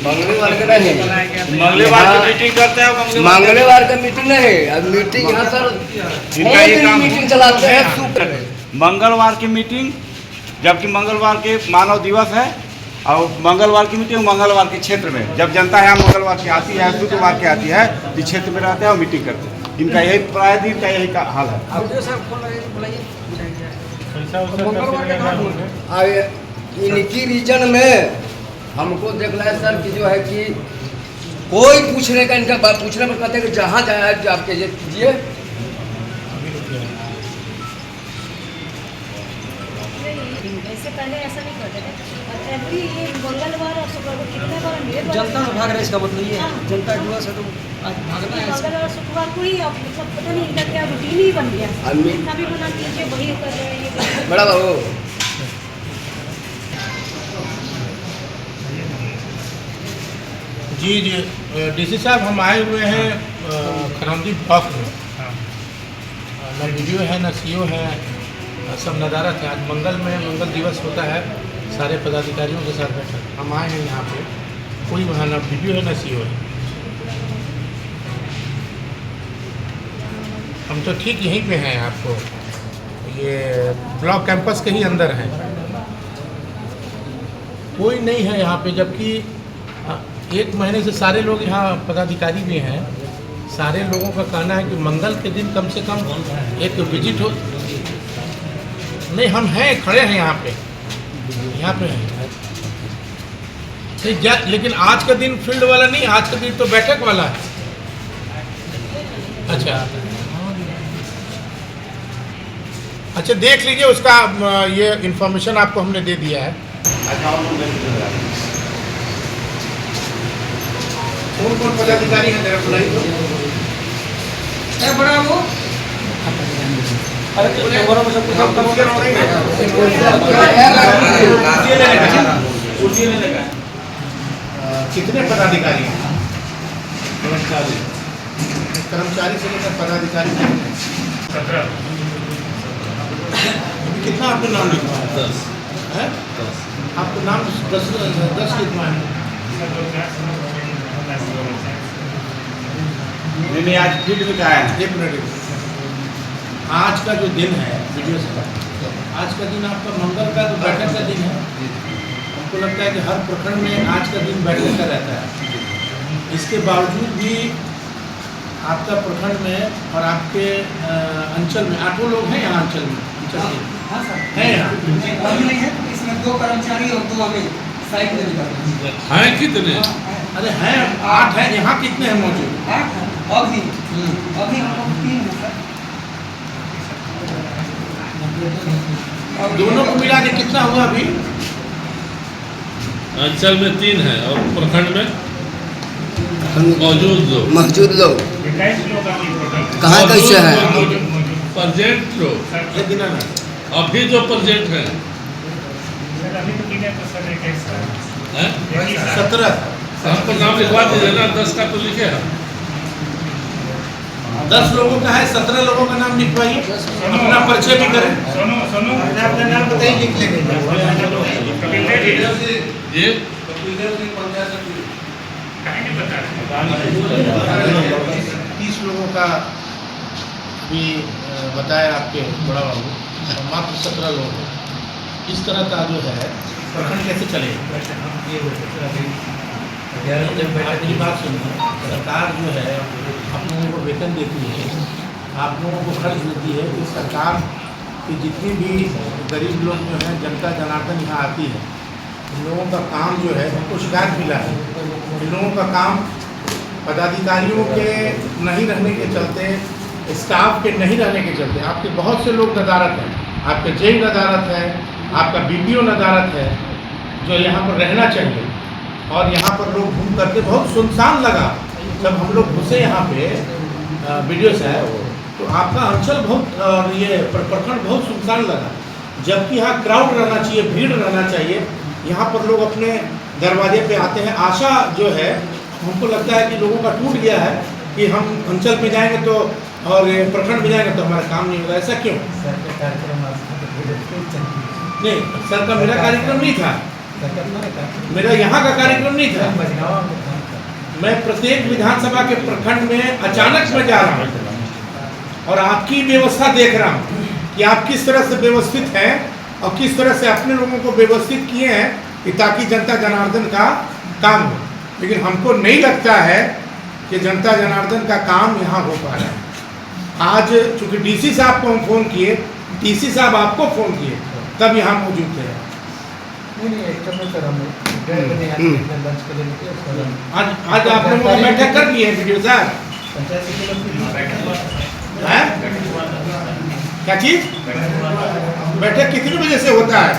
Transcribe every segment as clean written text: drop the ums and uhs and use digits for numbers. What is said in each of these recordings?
मंगलवार का नहीं, मंगलवार की मीटिंग करते हैं। मंगलवार का मीटिंग नहीं, अब मीटिंग यहाँ सर मीटिंग चलाते हैं। मंगलवार की मीटिंग, जबकि मंगलवार के मानव दिवस है, और मंगलवार की मीटिंग मंगलवार के क्षेत्र में, जब जनता यहाँ मंगलवार की आती है, शुक्रवार की आती है, इस क्षेत्र में रहते हैं और मीटिंग करते हैं। इनका यही प्राय दिन का यही का हाल है। इनकी रीजन में हमको देखना है सर कि जो है कि कोई पूछने का, इनका बात पूछने पर कहते हैं कि जहाँ जाए आप कीजिए। इससे पहले ऐसा नहीं करते थे, और एवरी ये मंगलवार और शुक्रवार को कितने बार जनता से भाग रहा है, इसका मतलब ये है जनता जुआ से तो आज भागना है। मंगलवार और शुक्रवार को ही अब मतलब पता नहीं इनका क्या रूटीन ही बन गया। जितना भी बना लीजिए वही कर रहे हैं ये बड़ा बाबू। जी डीसी साहब, हम आए हुए हैं खरौंदी ब्लॉक में। न वीडियो है न सीओ है, सब नदारत है। आज मंगल दिवस होता है, सारे पदाधिकारियों के साथ बैठा हम आए हैं यहाँ पे। कोई वहाँ न वीडियो है न सीओ है। हम तो ठीक यहीं पे हैं, आपको ये ब्लॉक कैंपस के ही अंदर हैं। कोई नहीं है यहाँ पे, जबकि 1 महीने से सारे लोग यहाँ पदाधिकारी भी हैं। सारे लोगों का कहना है कि मंगल के दिन कम से कम एक विजिट हो। नहीं, हम हैं, खड़े हैं यहाँ पे हैं। लेकिन आज का दिन फील्ड वाला नहीं, आज का दिन तो बैठक वाला है। अच्छा, देख लीजिए उसका ये इंफॉर्मेशन आपको हमने दे दिया है। कौन पदाधिकारी है तेरा बुलाई तो? बड़ा वो कितने पदाधिकारी हैं? कर्मचारी से लेकर पदाधिकारी 17। कितना आपको नाम लिखवा है? 10 है। आपको नाम 10 लिखवा है। नहीं, आज फील्ड में क्या है? 1 मिनट। आज का जो दिन है वीडियो से, आज का दिन आपका मंगल का तो बैठक का दिन है। हमको लगता है कि हर प्रखंड में आज का दिन बैठक का रहता है। इसके बावजूद भी आपका प्रखंड में और आपके अंचल में 8 लोग हैं यहाँ अंचल में। है यहाँ इसमें 2 कर्मचारी और 2 हमें साइड में हैं। कितने? अरे हैं 8 हैं। यहाँ कितने हैं मौजूद? 8 अभी हम लोग 3 हैं सर। दोनों को मिला के कितना हुआ अभी? अंचल में 3 है और प्रखंड में मौजूद लोग कहाँ कैसे हैं? प्रेजेंट लोग अभी जो प्रेजेंट है 17। हमको नाम लिखवा दीजिए ना, 10 का तो लिखे हैं। 10 लोगों का है, 17 लोगों का नाम लिखवाइए, अपना परिचय भी करें। अपना नाम बताइए, लिख लेंगे। 30 लोगों का भी बताया आपके बड़ा बाबू, मात्र 17 लोग। इस तरह का जो है प्रखंड कैसे चलेगा? आपकी बात सुनिए, सरकार जो है आप लोगों को वेतन देती है, आप लोगों को खर्च देती है कि सरकार की जितनी भी गरीब लोग जो हैं, जनता जनार्दन यहाँ आती है, इन लोगों का काम जो है, हमको शिकायत मिला है, इन लोगों का काम पदाधिकारियों के नहीं रहने के चलते, स्टाफ के नहीं रहने के चलते, आपके बहुत से लोग नदारत हैं, आपके जेई नदारत है, आपका बीपीओ नदारत है, जो यहाँ पर रहना चाहिए। और यहाँ पर लोग घूम करके बहुत सुनसान लगा जब हम लोग घुसे यहाँ पे वीडियो से, तो आपका अंचल बहुत और ये प्रखंड बहुत सुनसान लगा। जबकि यहाँ क्राउड रहना चाहिए, भीड़ रहना चाहिए। यहाँ पर लोग अपने दरवाजे पे आते हैं। आशा जो है हमको लगता है कि लोगों का टूट गया है कि हम अंचल में जाएंगे तो और ये प्रखंड में जाएंगे तो हमारा काम नहीं होगा, ऐसा क्यों? नहीं, सर का मेरा कार्यक्रम नहीं था, मेरा यहाँ का कार्यक्रम नहीं था। मैं प्रत्येक विधानसभा के प्रखंड में अचानक में जा रहा हूँ और आपकी व्यवस्था देख रहा हूँ कि आप किस तरह से व्यवस्थित हैं और किस तरह से अपने लोगों को व्यवस्थित किए हैं कि ताकि जनता जनार्दन का काम हो। लेकिन हमको नहीं लगता है कि जनता जनार्दन का काम यहाँ हो पा रहा है। आज चूंकि डीसी साहब को हम फ़ोन किए, डीसी साहब आपको फ़ोन किए, तब यहाँ मौजूद थे। आज आप लोगों ने बैठक कर ली है वीडियो साहब? क्या चीज? बैठक कितने बजे से होता है?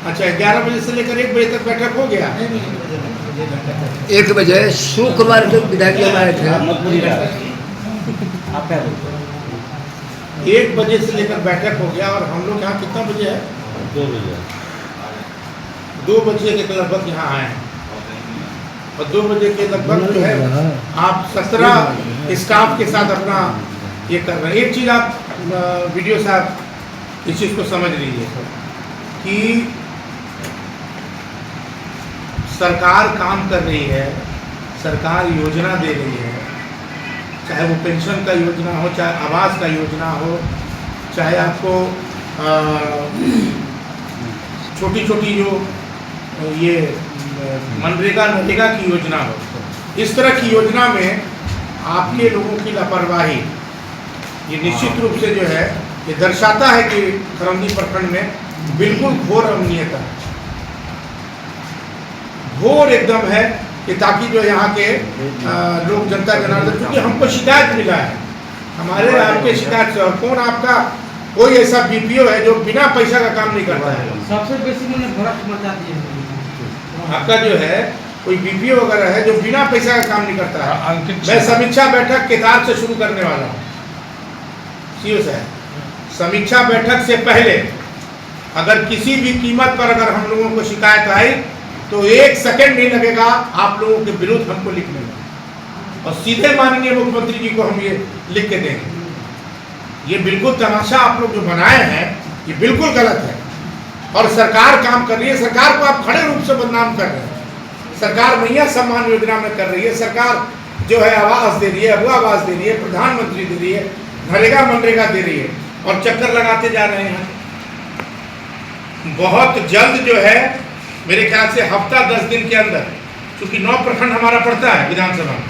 अच्छा, 11 बजे से लेकर 1 बजे तक बैठक हो गया। 1 बजे शुक्रवार के विधायक जी आए थे। 1 बजे से लेकर बैठक हो गया और हम लोग यहाँ कितना बजे है? 2 बजे के लगभग यहाँ आए हैं और 2 बजे के लगभग जो है आप 17 स्टाफ के साथ अपना ये कर रहे हैं। एक चीज़ आप वीडियो साहब इस चीज़ को समझ लीजिए कि सरकार काम कर रही है, सरकार योजना दे रही है, चाहे वो पेंशन का योजना हो, चाहे आवास का योजना हो, चाहे आपको छोटी छोटी जो ये मनरेगा नरेगा की योजना हो, इस तरह की योजना में आपके लोगों की लापरवाही ये निश्चित रूप से जो है ये दर्शाता है कि करौंदी प्रखंड में बिल्कुल घोर अनियमितता है, घोर एकदम है कि ताकि जो यहाँ के लोग जनता जनार्दन, क्योंकि हमको शिकायत मिला है हमारे आपके शिकायत से, और कौन आपका कोई ऐसा बीपीओ है जो बिना पैसा का काम नहीं करता है? सबसे बेसी मैंने भड़क मचा दी है। आपका जो है कोई बीपीओ वगैरह है जो बिना पैसा का काम नहीं करता है। मैं समीक्षा बैठक केदार से शुरू करने वाला हूँ। सीओ साहब, समीक्षा बैठक से पहले अगर किसी भी कीमत पर अगर हम लोगों को शिकायत आई तो 1 सेकंड नहीं लगेगा आप लोगों के विरुद्ध हमको लिखने में, और सीधे माननीय मुख्यमंत्री जी को हम ये लिख के देंगे। ये बिल्कुल तमाशा आप लोग जो बनाए हैं ये बिल्कुल गलत है और सरकार काम कर रही है। सरकार को आप खड़े रूप से बदनाम कर रहे हैं। सरकार मैया सम्मान योजना में कर रही है, सरकार जो है आवास दे रही है, वो आवास दे रही है, प्रधानमंत्री दे रही है, नरेगा मनरेगा दे रही है और चक्कर लगाते जा रहे हैं। बहुत जल्द जो है मेरे ख्याल से हफ्ता 10 दिन के अंदर, क्योंकि 9 प्रखंड हमारा पड़ता है विधानसभा में,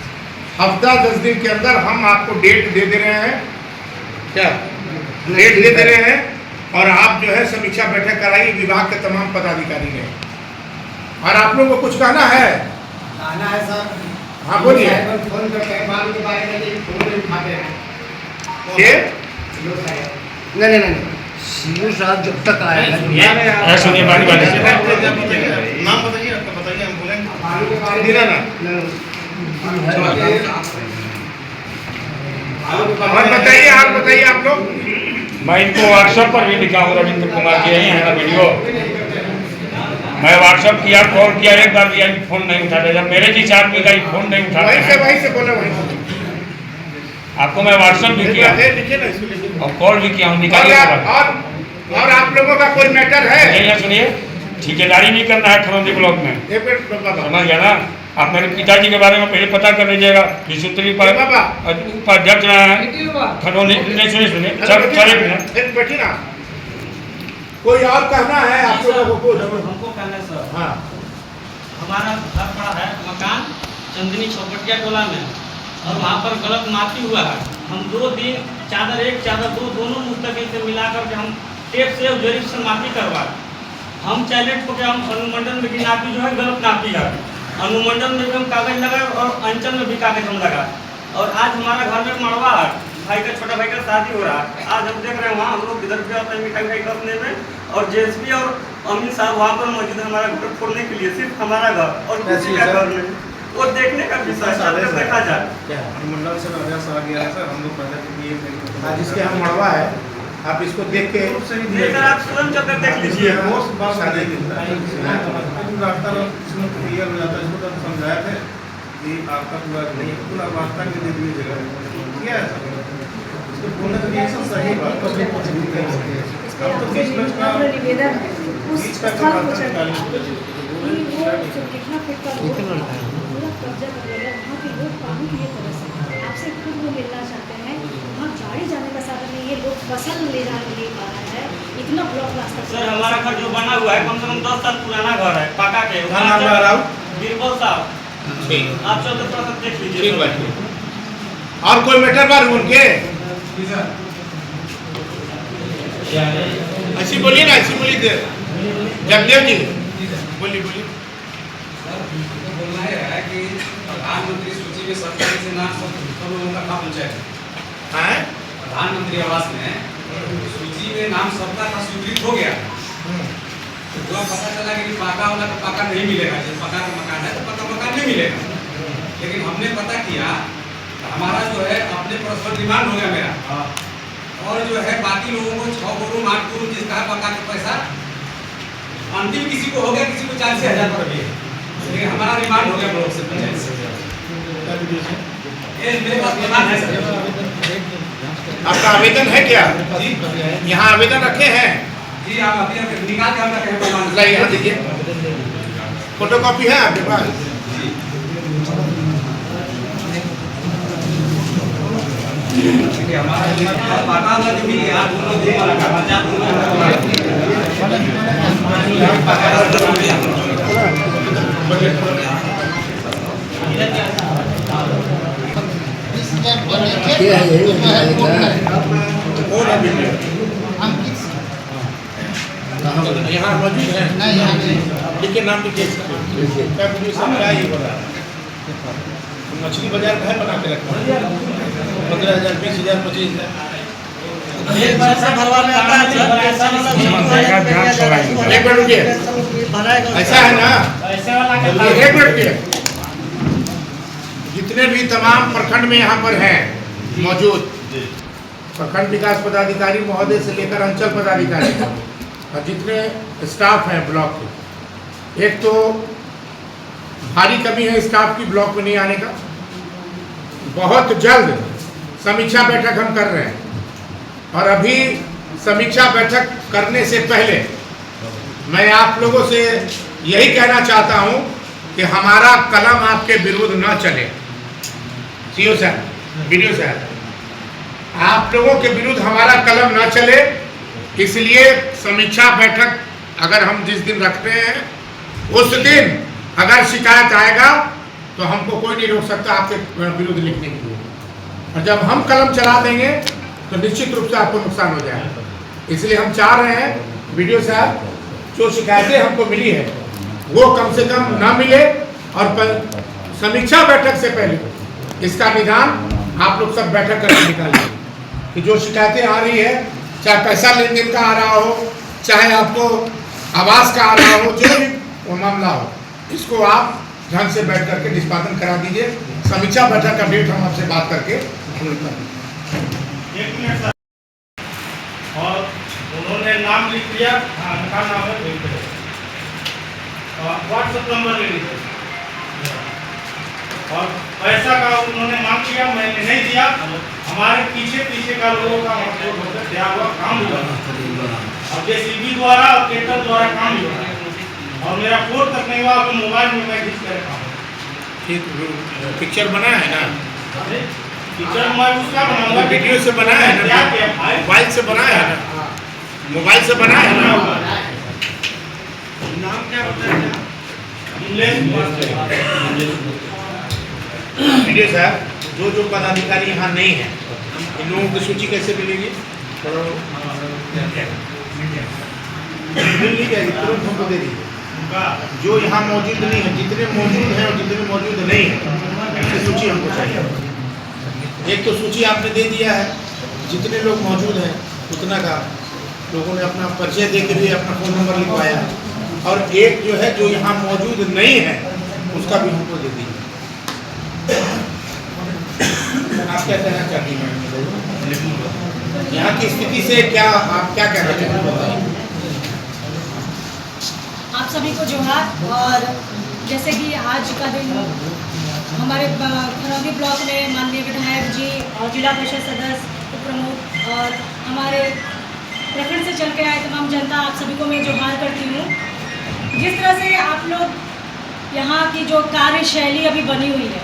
हफ्ता 10 दिन के अंदर हम आपको डेट दे दे रहे हैं। क्या डेट दे दे रहे हैं? और आप जो है समीक्षा बैठक कराइए, विभाग के तमाम पदाधिकारी ने। और आप लोगों को कुछ कहना है? कहना है सर। हाँ बोलिए। फोन करते हैं बाल के बारे में फोन नहीं उठाते हैं। नहीं, सीओ साहब जब तक आएगा सुनिए बारी बारी से। नाम बताइए आपका, बताइए हम बोलेंगे। और बताइए आप लोग। मैं इनको व्हाट्सएप पर भी लिखा हूँ, रविंद्र कुमार जी यही है ना वीडियो। मैं व्हाट्सएप किया, कॉल किया, एक बार भी फोन नहीं उठाते। जब मेरे जिस आदमी का फोन नहीं उठाते, वहीं से बोले वहीं से। आपको मैं व्हाट्सएप भी किया और कॉल भी किया हूँ, निकालिए। और आप लोगों का कोई मैटर है? नहीं, सुनिए, ठेकेदारी नहीं करना है खरौंदी ब्लॉक में, समझ गया ना। आप मेरे पिताजी के बारे में पहले पता कर लीजिएगा। विशुद्धी उपाध्यक्ष खरौंदी। सुनिए बैठी ना। कोई और कहना है आप लोगों को? हमको कहना है सर। हाँ, हमारा घर पड़ा है मकान चंदनी चौपटिया टोला में और वहाँ पर गलत माफी हुआ है। हम 2 दिन चादर 1 चादर 2 दोनों मुस्तकिल से मिलाकर के हम टेप से और जरीब से माफी करवाए। हम चैलेंज को हम अनुमंडल में भी नापी जो है गलत नापी है, अनुमंडल में भी हम कागज लगाए और अंचल में भी कागज हम लगाए। और आज हमारा घर में मड़वा है, भाई का छोटा भाई का शादी हो रहा है। आज हम देख रहे हैं वहाँ हम लोग इधर भी आते हैं मिठाई करने में, और जेएसपी और अमीन साहब वहाँ पर मौजूद है हमारा घर फोड़ने के लिए, सिर्फ हमारा घर और किसी का घर नहीं। वो देखने का विषय है, देखा जाए। अनुमंडल से आदेश आ गया है सर, हम लोग पहले आज इसके हम मड़वा है, आप इसको देख के आप स्वयं चलकर देख लीजिए। रास्ता क्लियर हो जाता है, इसको तो समझाया थे कि आपका पूरा नहीं है, पूरा वास्ता में दे दिए जगह क्या है उसको बोलना तो ये सब सही बात है। अब तो बीच में का निवेदन उस बीच का स्थल को निकालना चाहिए वो जो कितना फीट का रोड पूरा कब्जा कर लिया वहाँ के लोग कानून की तरह से आपसे खुद वो मिलना चाहते हैं, वहाँ गाड़ी जाने का साधन नहीं है, लोग फसल ले जा नहीं पा रहे हैं, इतना ब्लॉक रास्ता। सर हमारा घर जो बना हुआ है कम से कम 10 साल पुराना घर है पक्का के। क्या नाम है राव? बीरबल साहब, ठीक आप चलते थोड़ा सा देख लीजिए। ठीक बात। और कोई मैटर बार उनके ऐसी बोलिए ना, ऐसी बोलिए जगदेव जी बोलिए बोलिए। बोलना है कि प्रधानमंत्री सूची में सरकारी से नाम सब लोगों का कहाँ पहुँचा है? प्रधानमंत्री आवास में सूची में नाम सबका था स्वीकृत हो गया, तो पता चला कि पक्का वाला तो पक्का नहीं मिलेगा, जब पक्का का मकान है तो पक्का मकान नहीं मिलेगा। लेकिन हमने पता किया हमारा जो है अपने पर्सनल डिमांड हो गया मेरा, और जो है बाकी लोगों को 6 करोड़ 8 करोड़ जिसका पक्का का पैसा अंतिम किसी को हो गया, किसी को 40,000 पर भी है, लेकिन हमारा डिमांड हो गया ब्लॉक से 50 से। ये मेरे पास डिमांड है सर। आपका आवेदन है क्या? यहाँ आवेदन रखे हैं? जी आप अभी निकाल के हम रखे हैं। यहाँ देखिए फोटोकॉपी है आपके पास? हमारा पक्का वाला जो मिल गया दोनों दे वाला का पंजाब यहाँ मौजूद है? नहीं, यहाँ नहीं। लिखिए नाम लिखिए। क्या ये बोला मछली बाजार का है बना के रखा 15,000 20,000 25,000 एक मिनट रुकिए, ऐसा है ना? एक मिनट रुकिए। जितने भी तमाम प्रखंड में यहाँ पर हैं मौजूद प्रखंड विकास पदाधिकारी महोदय से लेकर अंचल पदाधिकारी और जितने स्टाफ हैं ब्लॉक के, एक तो भारी कमी है स्टाफ की ब्लॉक में नहीं आने का। बहुत जल्द समीक्षा बैठक हम कर रहे हैं, और अभी समीक्षा बैठक करने से पहले मैं आप लोगों से यही कहना चाहता हूं कि हमारा कलम आपके विरुद्ध न चले। सीओ साहब, वीडियो साहब, आप लोगों के विरुद्ध हमारा कलम न चले, इसलिए समीक्षा बैठक अगर हम जिस दिन रखते हैं उस दिन अगर शिकायत आएगा तो हमको कोई नहीं रोक सकता आपके विरुद्ध लिखने के लिए, और जब हम कलम चला देंगे तो निश्चित रूप से आपको नुकसान हो जाएगा। इसलिए हम चाह रहे हैं वीडियो साहब, जो शिकायतें हमको मिली है वो कम से कम ना मिले, और समीक्षा बैठक से पहले इसका निदान आप लोग सब बैठक करके निकालिए कि जो शिकायतें आ रही है, चाहे पैसा लेन देन का आ रहा हो, चाहे आपको आवास का आ रहा हो, जो भी मामला हो, इसको आप ढंग से बैठ करके निष्पादन करा दीजिए। समीक्षा बैठक का डेट हम आपसे बात करके और उन्होंने नाम लिख दिया, उनका नाम है व्हाट्सएप नंबर ले लीजिए, और पैसा का उन्होंने मांग किया, मैंने नहीं दिया। हमारे पीछे का लोगों का दिया हुआ काम हुआ, और जेसीबी द्वारा और ट्रैक्टर द्वारा काम हुआ, और मेरा फोन तक नहीं हुआ, तो मोबाइल में मैं खींच कर काम। ठीक पिक्चर बना है ना? पिक्चर मैं उसका बनाऊंगा, वीडियो से बना है ना? मोबाइल से बना है ना? मोबाइल से बना है ना? नाम क्या बताया? वीडियो साहब, जो पदाधिकारी यहाँ नहीं है, इन लोगों की सूची कैसे मिलेगी? मिल नहीं जाएगी, तुरंत हमको दे दीजिए। जो यहाँ मौजूद नहीं है, जितने मौजूद हैं और जितने मौजूद नहीं है, उसकी सूची हमको चाहिए। एक तो सूची आपने दे दिया है, जितने लोग मौजूद हैं उतना का लोगों ने अपना परिचय दे के भी अपना फ़ोन नंबर लिखवाया, और एक जो है जो यहाँ मौजूद नहीं है उसका भी हमको दे दीजिए। आप क्या कहना चाहती हैं यहाँ की स्थिति से? क्या आप क्या कहना चाहते हैं बताइए। आप सभी को जोहार। और जैसे कि आज का दिन हमारे खरौदी ब्लॉक में माननीय विधायक जी और जिला परिषद सदस्य उप प्रमुख और हमारे प्रखंड से चल के आए तमाम जनता, आप सभी को मैं जोहार करती हूँ। जिस तरह से आप लोग यहाँ की जो कार्यशैली अभी बनी हुई है,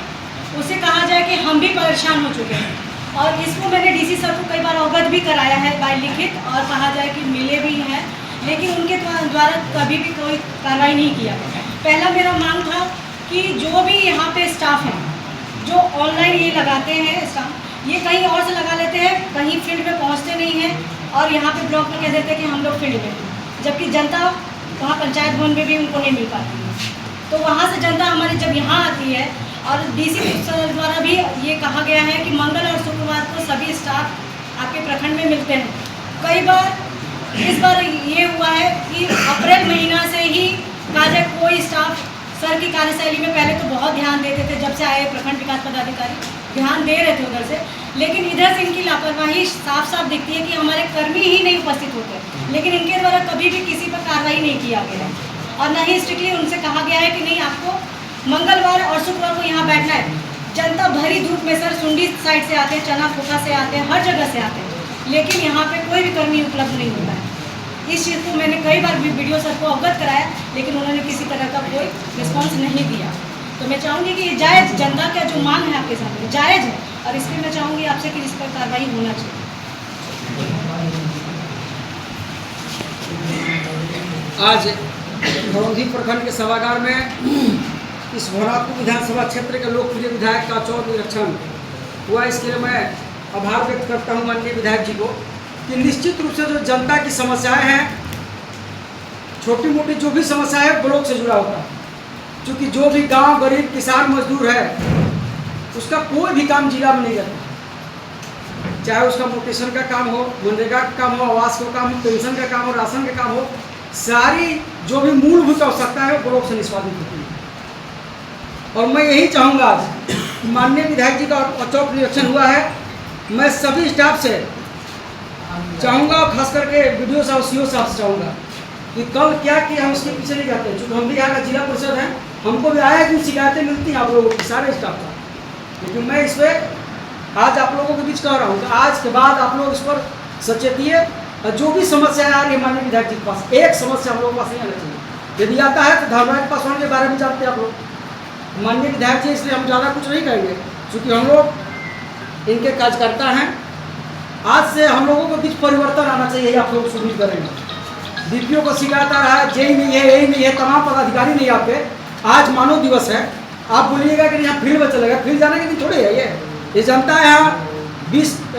उसे कहा जाए कि हम भी परेशान हो चुके हैं और इसको मैंने डीसी सर को कई बार अवगत भी कराया है बाय लिखित, और कहा जाए कि मिले भी हैं, लेकिन उनके द्वारा कभी भी कोई कार्रवाई नहीं किया गया। पहला मेरा मांग था कि जो भी यहाँ पे स्टाफ है, जो ऑनलाइन ये लगाते हैं स्टाफ, ये कहीं और से लगा लेते हैं, कहीं फील्ड में पहुँचते नहीं हैं और यहाँ पे ब्लॉक में कह देते हैं कि हम लोग फील्ड में हैं, जबकि जनता वहाँ पंचायत भवन में भी उनको नहीं मिल पाती है। तो वहाँ से जनता हमारी जब यहाँ आती है, और डीसी सर द्वारा भी ये कहा गया है कि मंगल और शुक्रवार को सभी स्टाफ आपके प्रखंड में मिलते हैं। कई बार इस बार ये हुआ है कि अप्रैल महीना से ही कहा जाए कोई स्टाफ सर की कार्यशैली में पहले तो बहुत ध्यान देते थे, जब से आए प्रखंड विकास पदाधिकारी ध्यान दे रहे थे उधर से, लेकिन इधर से इनकी लापरवाही साफ साफ दिखती है कि हमारे कर्मी ही नहीं उपस्थित होते, लेकिन इनके द्वारा कभी भी किसी पर कार्रवाई नहीं किया गया और न ही स्ट्रिक्टली उनसे कहा गया है कि नहीं आपको मंगलवार और शुक्रवार को यहाँ बैठना है। जनता भरी धूप में सर सुंडी साइड से आते हैं, चना खोखा से आते हैं, हर जगह से आते हैं, लेकिन यहाँ पे कोई भी कर्मी उपलब्ध नहीं होता है। इस चीज़ को मैंने कई बार वीडियो सर को अवगत कराया, लेकिन उन्होंने किसी तरह का कोई रिस्पॉन्स नहीं दिया। तो मैं चाहूँगी कि ये जायज़, जनता का जो मांग है आपके सामने जायज़ है, और इस पर मैं चाहूँगी आपसे कि इस पर कार्रवाई होना चाहिए। आज खरौंधी प्रखंड के सभागार में इस भोरापुर विधानसभा क्षेत्र के लोकप्रिय विधायक का चौथ निरीक्षण हुआ। इसके लिए मैं आभार व्यक्त करता हूं माननीय विधायक जी को कि निश्चित रूप से जो जनता की समस्याएं हैं, छोटी मोटी जो भी समस्या है ब्लॉक से जुड़ा होता है, क्योंकि जो भी गांव गरीब किसान मजदूर है उसका कोई भी काम जिला में नहीं करता, चाहे उसका मोटेशन का काम हो, मनरेगा का काम हो, आवास का काम हो, पेंशन का काम हो, राशन का काम हो, सारी जो भी मूलभूत आवश्यकता है वो ब्लॉक से निष्पादित होती है। और मैं यही चाहूँगा आज माननीय विधायक जी का औचक निरीक्षण हुआ है, मैं सभी स्टाफ से चाहूँगा, खास करके वीडियो साहब सीओ साहब से चाहूँगा कि कल क्या कि हम उसके पीछे नहीं जाते, क्योंकि हम भी यहाँ का जिला परिषद है, हमको भी आया दिन शिकायतें मिलती हैं आप लोगों की, सारे स्टाफ का, लेकिन मैं इस पर आज आप लोगों के बीच कह रहा हूँ कि आज के बाद आप लोग इस पर सचेतिए, और जो भी समस्या आ रही है माननीय विधायक जी के पास, एक समस्या हम लोगों के पास नहीं आना चाहिए। यदि आता है तो धर्मराज पासवान के बारे में जानते हैं आप लोग, माननीय विधायक जी, इसलिए हम ज़्यादा कुछ नहीं कहेंगे, क्योंकि हम लोग इनके कार्यकर्ता हैं। आज से हम लोगों के बीच परिवर्तन आना चाहिए, आप लोग सुनिश्चित करेंगे। डीपीओ को शिकायत आ रहा है, जेई नहीं है, यही नहीं है, तमाम पदाधिकारी नहीं आते। आज मानव दिवस है, आप बोलिएगा कि यहाँ फील्ड में चलेगा, फील्ड जाने के लिए थोड़े है ये जनता है। यहाँ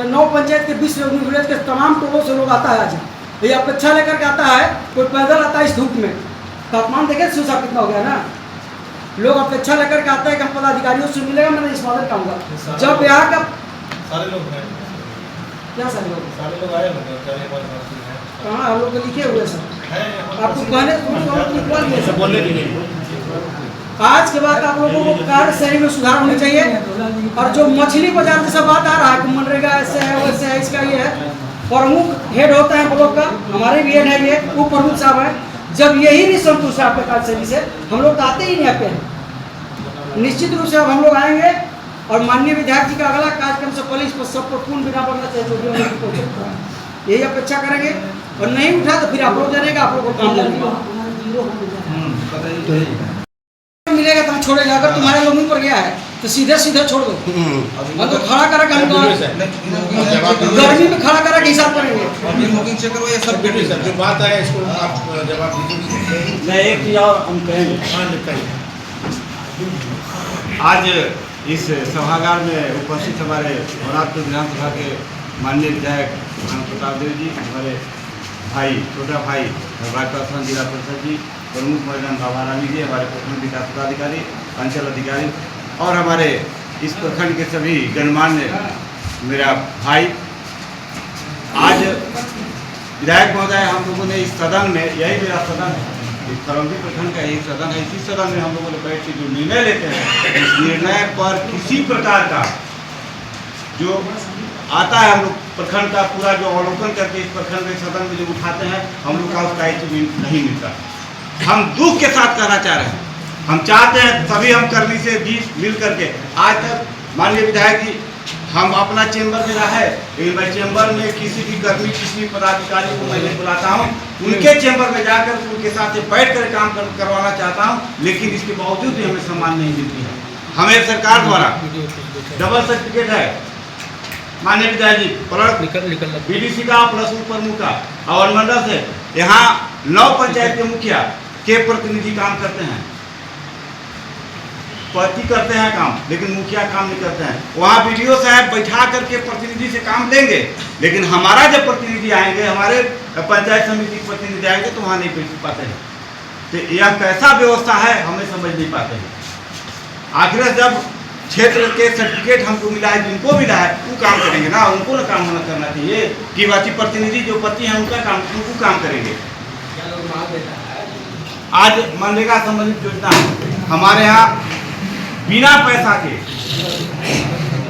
9 पंचायत के 20 विलेज के तमाम टोलों से लोग आता है आज, ये अपेक्षा लेकर के आता है, कोई पैदल आता है इस धूप में, तापमान देखे सुबह कितना हो गया ना, लोग अपेक्षा लेकर के आता है कि हम पदाधिकारियों से मिलेगा, मैं निष्पादन कहूँगा। जब यहाँ का सारे लोग हैं, क्या सारे लोग आए कहाँ हम लोग को लिखे हुए सर, आपको कहने बोलने के लिए आज के बाद आप लोगों को कार्यशैली में सुधार होनी चाहिए। और जो मछली बाजार जैसा बात आ रहा है कि मनरेगा ऐसे है वैसे है, इसका ये है, प्रमुख हेड होता है ब्लॉक का, हमारे भी हेड है, ये उप प्रमुख साहब है, जब यही नहीं संतुष्ट है आपके कार्यशैली से, हम लोग तो आते ही नहीं आपके हैं। निश्चित रूप से अब हम लोग आएंगे और माननीय विधायक जी का अगला कार्यक्रम से पहले इस पर सबको पूर्ण बिना बनना चाहिए, जो भी हम लोग यही अपेक्षा करेंगे, और नहीं उठा तो फिर आप लोग जानेगा, आप लोग को काम मिलेगा तो हम छोड़ेगा। अगर तुम्हारे लोगों पर गया है तो सीधे सीधे छोड़ दो, हम तो खड़ा करा के हम गर्मी में खड़ा करा के हिसाब करेंगे। जो बात है इसको आप जवाब दीजिए। मैं एक चीज और हम कहेंगे, आज इस सभागार में उपस्थित हमारे भोरापुर विधानसभा के माननीय विधायक प्रताप देव जी, हमारे भाई छोटा भाई राजपासवान जिला परिषद जी, प्रमुख मैदान बाबा रानी जी, हमारे प्रखंड विकास पदाधिकारी, अंचल अधिकारी और हमारे इस प्रखंड के सभी गणमान्य मेरा भाई, आज विधायक महोदय हम लोगों ने इस सदन में, यही मेरा सदन है, इस खरौंधी प्रखंड का यही सदन है, इसी सदन में हम लोगों ने बैठ के जो निर्णय लेते हैं, इस निर्णय पर किसी प्रकार का जो आता है हम लोग प्रखंड का पूरा जो अवलोकन करके इस प्रखंड के सदन में जो उठाते हैं, हम लोग का उसका एक नहीं मिलता। हम दुख के साथ कहना चाह रहे हैं हम चाहते हैं सभी हम कर्मी से भी मिल करके आज तक माननीय विधायक जी हम अपना चेंबर में रहे, लेकिन मैं चेंबर में किसी भी कर्मी किसी भी पदाधिकारी को मैं नहीं बुलाता हूँ, उनके चेंबर में जाकर उनके साथ बैठ कर काम करवाना चाहता हूँ, लेकिन इसके बावजूद भी हमें सम्मान नहीं मिलती है। हमें सरकार द्वारा डबल सर्टिफिकेट है माननीय विधायक जी, प्लस बीडीसी का प्लस प्रमुख का और मंडल से यहाँ 9 पंचायत के मुखिया के प्रतिनिधि काम करते हैं, पति करते हैं काम, लेकिन मुखिया काम नहीं करते हैं। वहाँ वीडियो साहब बैठा करके प्रतिनिधि से काम लेंगे, लेकिन हमारा जब प्रतिनिधि आएंगे, हमारे पंचायत समिति के प्रतिनिधि आएंगे तो वहाँ नहीं बैठ पाते हैं। तो यह कैसा व्यवस्था है हमें समझ नहीं पाते हैं। आखिर जब क्षेत्र के सर्टिफिकेट हमको मिला है, जिनको मिला है वो काम करेंगे ना, उनको ना काम होना करना चाहिए कि बाकी प्रतिनिधि जो पति हैं उनका काम, उनको काम करेंगे। आज मनरेगा संबंधित योजना हमारे यहाँ बिना पैसा के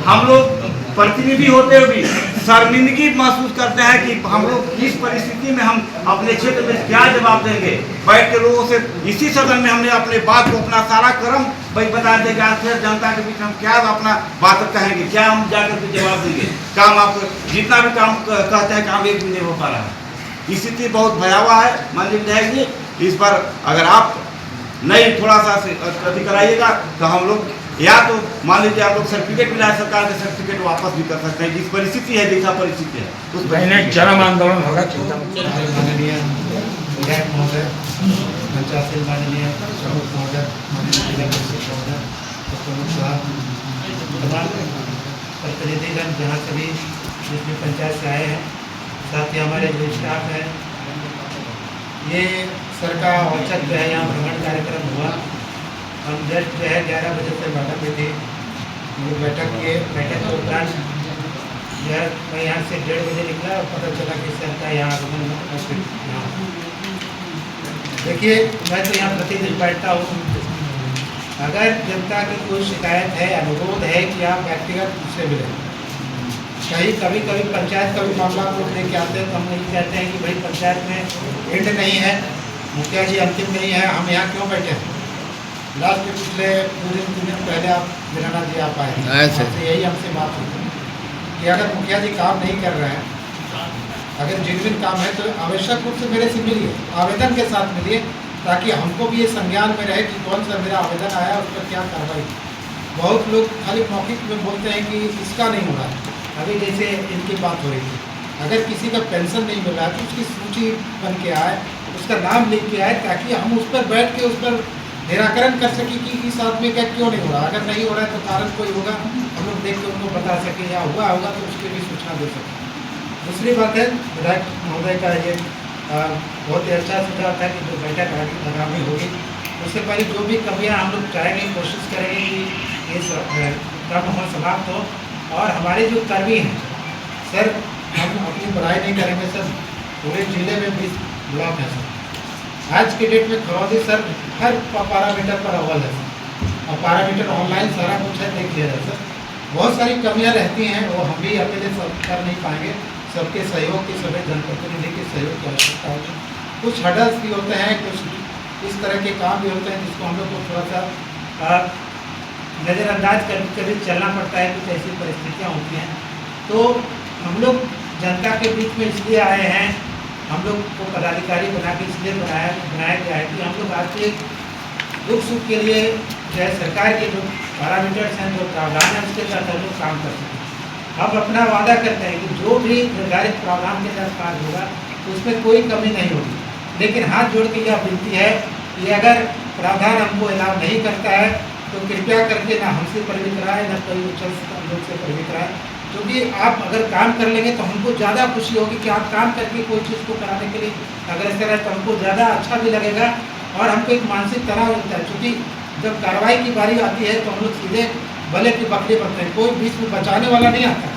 हम लोग प्रतिनिधि होते हुए भी शर्मिंदगी महसूस करते हैं कि हम लोग किस परिस्थिति में हम अपने क्षेत्र में क्या जवाब देंगे। बैठ के लोगों से इसी सदन में हमने अपने बात को, अपना सारा कर्म बता देगा, फिर जनता के बीच हम क्या अपना बात कहेंगे, क्या हम जाकर के जवाब देंगे। काम आप जितना भी काम कहते हैं काम एक भी नहीं हो पा रहा है। स्थिति बहुत भयावह है माननीय विधायक जी, इस पर अगर आप नहीं थोड़ा सा अति कराइएगा तो हम लोग या तो मान लीजिए आप लोग सर्टिफिकेट मिला है, सरकार के सर्टिफिकेट वापस भी कर सकते हैं। जिस परिस्थिति है, जैसा परिस्थिति है उस चरम आंदोलन होगा। माननीय विधायक महोदय, पंचायत से माननीय प्रमुख महोदय, माननीय जिला परिषद महोदय, प्रमुख साहब, तमाम प्रतिनिधिगण जहाँ सभी जिसमें पंचायत से आए हैं, साथ ही हमारे जो स्टाफ है, ये सर का औचक जो है यहाँ भ्रमण कार्यक्रम हुआ। हम जस्ट जो है 11 बजे से बैठक में थे, बैठक के उपरांत जो है मैं यहाँ से 1:30 बजे निकला और पता चला कि सर का यहाँ आगमन यहाँ। देखिए मैं तो यहाँ प्रतिदिन बैठता हूँ, अगर जनता की कोई शिकायत है, अनुरोध है कि आप व्यक्तिगत मुझसे मिलें, कभी कभी पंचायत का भी मामला लोग लेके आते हैं तो हम यही कहते हैं कि भाई पंचायत में एंड नहीं है, मुखिया जी अंतिम नहीं है, हम यहाँ क्यों बैठे हैं। लास्ट के पिछले 2 दिन पहले आप गिराना जी आप आए हैं, यही हमसे बात हुई कि अगर मुखिया जी काम नहीं कर रहे हैं, अगर जिन काम है तो आवश्यक रूप से मेरे से मिलिए, आवेदन के साथ मिलिए, ताकि हमको भी ये संज्ञान में रहे कि कौन सा मेरा आवेदन आया, उस पर क्या कार्रवाई। बहुत लोग खाली मौखिक में बोलते हैं कि इसका नहीं हो रहा है। अभी जैसे इनकी बात हो रही थी, अगर किसी का पेंशन नहीं मिल रहा तो उसकी सूची बन के आए, उसका नाम लिख के आए, ताकि हम उस पर बैठ के उस पर निराकरण कर सकें कि इस आदमी का क्यों नहीं हो रहा। अगर नहीं हो रहा है तो कारण कोई होगा, हम लोग देख के उनको बता सकें, या हुआ होगा तो उसकी भी सूचना दे सकें। दूसरी बात है, विधायक महोदय का ये बहुत ही अच्छा सुझाव था कि जो बैठक आगामी होगी उससे पहले जो भी कमियाँ हम लोग चाहेंगे, कोशिश करेंगे कि ये कम हो, समाप्त हो। और हमारे जो कर्मी हैं सर, हम अपनी बुराई नहीं करेंगे सर, पूरे जिले में 20 ब्लॉक हैं सर। आज के डेट में खरौदी सर हर पैरामीटर पर अव्वल है सर, और पैरामीटर ऑनलाइन सारा कुछ है, देख लिया जाए सर। बहुत सारी कमियां रहती हैं, वो हम भी अकेले सब कर नहीं पाएंगे, सबके सहयोग की, सभी जनप्रतिनिधि के सहयोग की आवश्यकता होगी। कुछ हडल्स भी होते हैं, कुछ इस तरह के काम भी होते हैं जिसको हम लोग को थोड़ा सा नज़रअंदाज कभी चलना पड़ता है, कुछ ऐसी परिस्थितियाँ होती हैं। तो हम लोग जनता के बीच में इसलिए आए हैं, हम लोग को पदाधिकारी बना के इसलिए बनाया गया है कि हम लोग आपके दुख सुख के लिए जो है सरकार के जो पैरामीटर्स हैं, जो प्रावधान है, उसके तहत हम लोग काम कर सकें। हम अपना वादा करते हैं कि जो भी निर्धारित प्रावधान के तहत कार्य होगा तो उसमें कोई कमी नहीं होगी। लेकिन हाथ जोड़ के यह विनती है कि अगर प्रावधान हमको अलाउ नहीं करता है तो कृपया करके ना हमसे प्रेरित कराएं, ना कोई उच्च लोग से प्रेरित कराएं, क्योंकि आप अगर काम कर लेंगे तो हमको ज़्यादा खुशी होगी कि आप काम करके कोई चीज़ को कराने के लिए अगर इस तरह तो हमको ज़्यादा अच्छा भी लगेगा और हमको एक मानसिक तनाव होता है। क्योंकि जब कार्रवाई की बारी आती है तो हम लोग सीधे भले की बकरी बनते हैं, कोई बीच में बचाने वाला नहीं आता,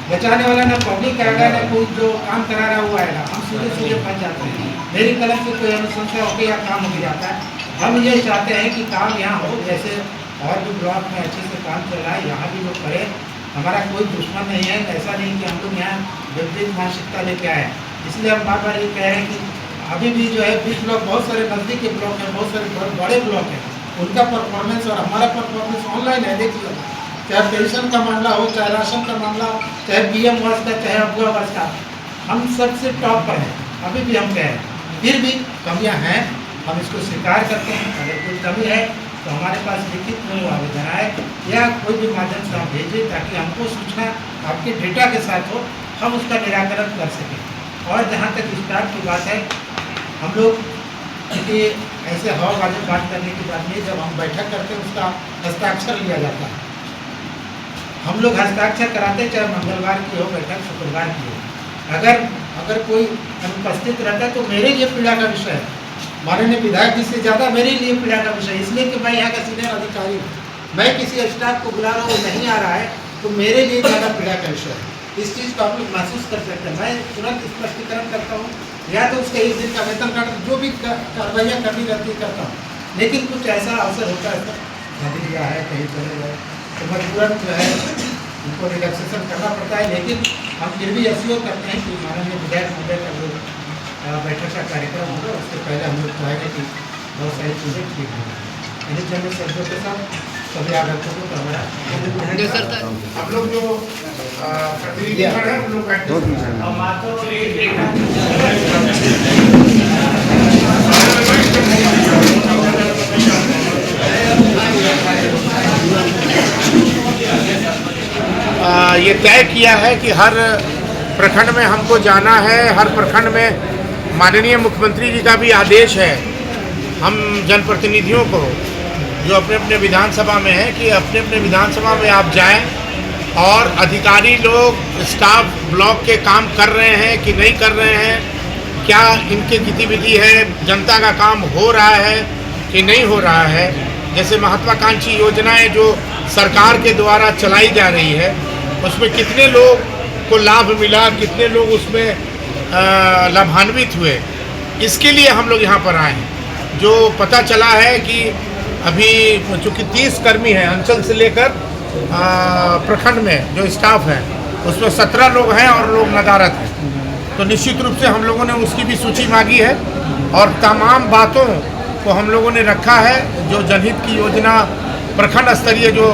बचाने वाला ना पब्लिक आएगा, ना कोई जो काम करा रहा हुआ आएगा, हम सीधे फंस जाते हैं। मेरी कलम से कोई अनुशंसा होकर या काम हो जाता है। हम ये चाहते हैं कि काम यहाँ हो, जैसे और भी ब्लॉक में अच्छे से काम चल रहा है, यहाँ भी लोग करें। हमारा कोई दुश्मन नहीं है, ऐसा नहीं कि हम लोग यहाँ विपरीत मानसिकता लेके आए। इसलिए हम बार बार ये कह रहे हैं कि अभी भी जो है 20 ब्लॉक, बहुत सारे नज़दीक के ब्लॉक हैं, बहुत सारे बड़े ब्लॉक हैं, उनका परफॉर्मेंस और हमारा परफॉर्मेंस ऑनलाइन है, देखिए। चाहे पेंशन का मामला हो, चाहे राशन का मामला हो, चाहे PM वर्ष का, चाहे अगुआ वर्ष का, हम सबसे टॉप पर हैं। अभी भी हम कहें, फिर भी कमियां हैं, हम इसको स्वीकार करते हैं। अगर कोई कमी है तो हमारे पास लिखित में वो आवेदन आए या कोई भी माध्यम से आप भेजें, ताकि हमको सूचना आपके डेटा के साथ हो, हम उसका निराकरण कर सकें। और जहाँ तक स्टाफ की बात है, हम लोग क्योंकि ऐसे हवाबाजी बात करने की बात नहीं, जब हम बैठक करते हैं उसका हस्ताक्षर लिया जाता है। हम लोग हस्ताक्षर कराते हैं, चाहे मंगलवार की हो बैठक, शुक्रवार की हो। अगर कोई अनुपस्थित रहता है तो मेरे लिए पीड़ा का विषय है, माननीय विधायक जी से ज़्यादा मेरे लिए पीड़ा का विषय, इसलिए कि मैं यहाँ का सीनियर अधिकारी हूँ। मैं किसी स्टाफ को बुला रहा हूँ, नहीं आ रहा है, तो मेरे लिए ज़्यादा पीड़ा का विषय है। इस चीज़ को आप लोग महसूस कर सकते हैं। मैं तुरंत स्पष्टीकरण करता हूँ, या तो उसका 1 दिन का वेतन काट, जो भी कार्रवाइयाँ करनी रहती करता हूँ। लेकिन कुछ ऐसा अवसर होता है, नदी लिया है, कहीं चले गए, तो मजबूरन जो है उनको रिलैक्सेशन करना पड़ता है। लेकिन हम फिर भी एश्योर करते हैं कि माननीय विधायक महोदय का जो बैठक का कार्यक्रम होगा, उससे पहले हम लोग चाहेंगे कि बहुत सारी चीज़ें ठीक हों। इन्हीं जन शब्दों के साथ सभी आगंतुकों को हमारा हम लोग जो प्रतिनिधि हैं उन लोग ये तय किया है कि हर प्रखंड में हमको जाना है। हर प्रखंड में माननीय मुख्यमंत्री जी का भी आदेश है हम जनप्रतिनिधियों को, जो अपने अपने विधानसभा में हैं, कि अपने अपने विधानसभा में आप जाएं और अधिकारी लोग, स्टाफ ब्लॉक के काम कर रहे हैं कि नहीं कर रहे हैं, क्या इनकी गतिविधि है, जनता का काम हो रहा है कि नहीं हो रहा है। जैसे महत्वाकांक्षी योजनाएं जो सरकार के द्वारा चलाई जा रही है, उसमें कितने लोग को लाभ मिला, कितने लोग उसमें लाभान्वित हुए, इसके लिए हम लोग यहाँ पर आए हैं। जो पता चला है कि अभी चूँकि 30 कर्मी हैं अंचल से लेकर प्रखंड में जो स्टाफ है, उसमें 17 लोग हैं और लोग नदारत हैं। तो निश्चित रूप से हम लोगों ने उसकी भी सूची मांगी है और तमाम बातों को हम लोगों ने रखा है। जो जनहित की योजना प्रखंड स्तरीय जो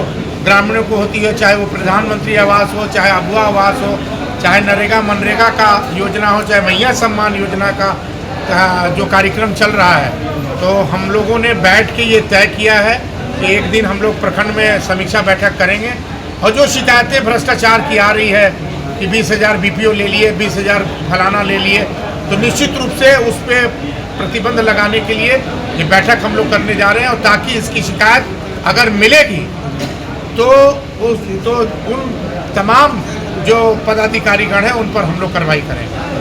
ग्रामीणों को होती है, चाहे वो प्रधानमंत्री आवास हो, चाहे अगुआ आवास हो, चाहे नरेगा मनरेगा का योजना हो, चाहे मैया सम्मान योजना का जो कार्यक्रम चल रहा है, तो हम लोगों ने बैठ के ये तय किया है कि एक दिन हम लोग प्रखंड में समीक्षा बैठक करेंगे। और जो शिकायतें भ्रष्टाचार की आ रही है कि 20,000 BPO ले लिए, 20,000 फलाना ले लिए, तो निश्चित रूप से उस पर प्रतिबंध लगाने के लिए ये बैठक हम लोग करने जा रहे हैं। और ताकि इसकी शिकायत अगर मिलेगी तो उन तमाम जो पदाधिकारीगण हैं उन पर हम लोग कार्रवाई करेंगे।